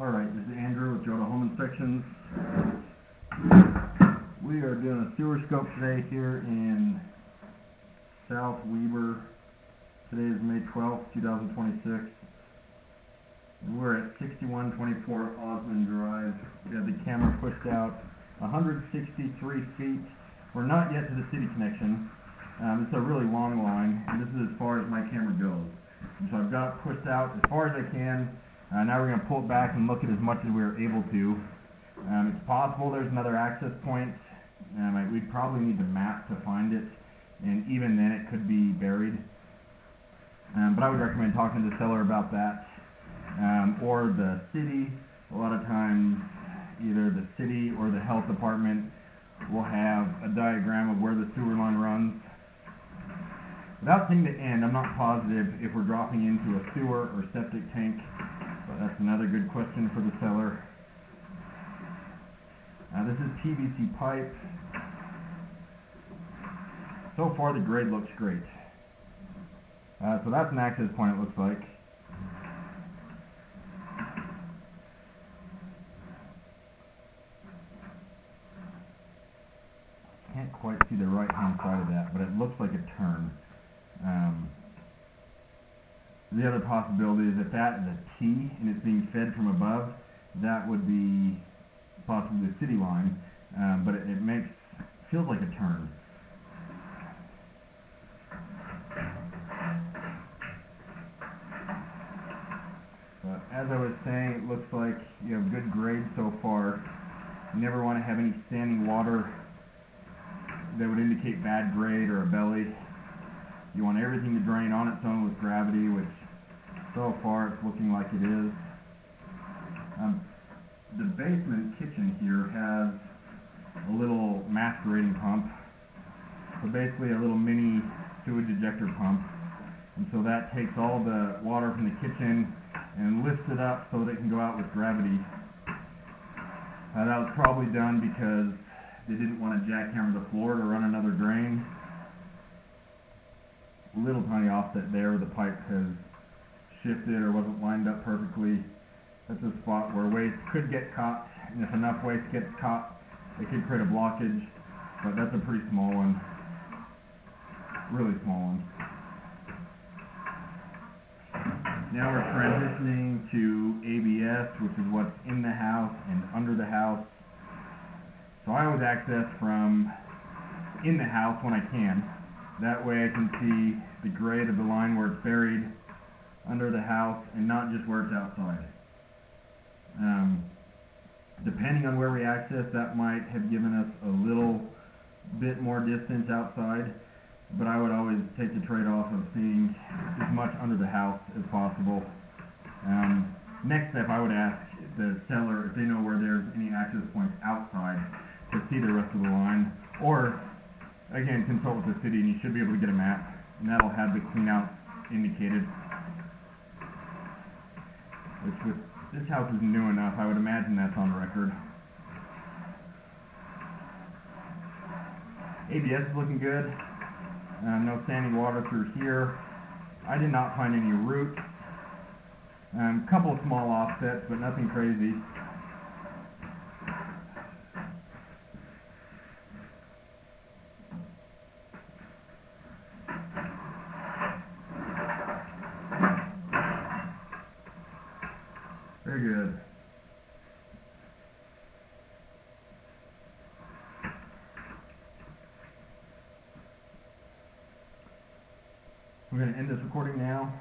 Alright, this is Andrew with Joda Home Inspections. We are doing a sewer scope today here in South Weber. Today is May 12th, 2026. We're at 6124 Osmond Drive. We have the camera pushed out 163 feet. We're not yet to the city connection. It's a really long line, and this is as far as my camera goes. And so I've got it pushed out as far as I can. Now we're going to pull it back and look at as much as we are able to. It's possible there's another access point. We'd probably need the map to find it, and even then it could be buried. But I would recommend talking to the seller about that, or the city. A lot of times either the city or the health department will have a diagram of where the sewer line runs. Without seeing the end, I'm not positive if we're dropping into a sewer or septic tank. That's another good question for the seller. This is PVC pipe. So far the grade looks great. So that's an access point, it looks like. Can't quite see the right hand side of that, but it looks like a turn. The other possibility is if that is a T and it's being fed from above, that would be possibly the city line, but it feels like a turn. But as I was saying, it looks like you have good grade so far. You never want to have any standing water that would indicate bad grade or a belly. You want everything to drain on its own with gravity, which so far it's looking like it is. The basement kitchen here has a little masquerading pump. So basically a little mini sewage ejector pump. And so that takes all the water from the kitchen and lifts it up so that it can go out with gravity. That was probably done because they didn't want to jackhammer the floor to run another drain. Little tiny offset there, the pipe has shifted or wasn't lined up perfectly. That's a spot where waste could get caught, and if enough waste gets caught, it could create a blockage, but that's a pretty small one. Really small one. Now we're transitioning to ABS, which is what's in the house and under the house. So I always access from in the house when I can. That way I can see the grade of the line where it's buried under the house and not just where it's outside. Depending on where we access, that might have given us a little bit more distance outside, but I would always take the trade-off of seeing as much under the house as possible. Next step, I would ask the seller if they know where there's any access points outside to see the rest of the line, or again, consult with the city and you should be able to get a map, and that'll have the clean out indicated. Which with this house isn't new enough, I would imagine that's on record. ABS is looking good. No standing water through here. I did not find any roots. Couple of small offsets, but nothing crazy. Very good. We're going to end this recording now.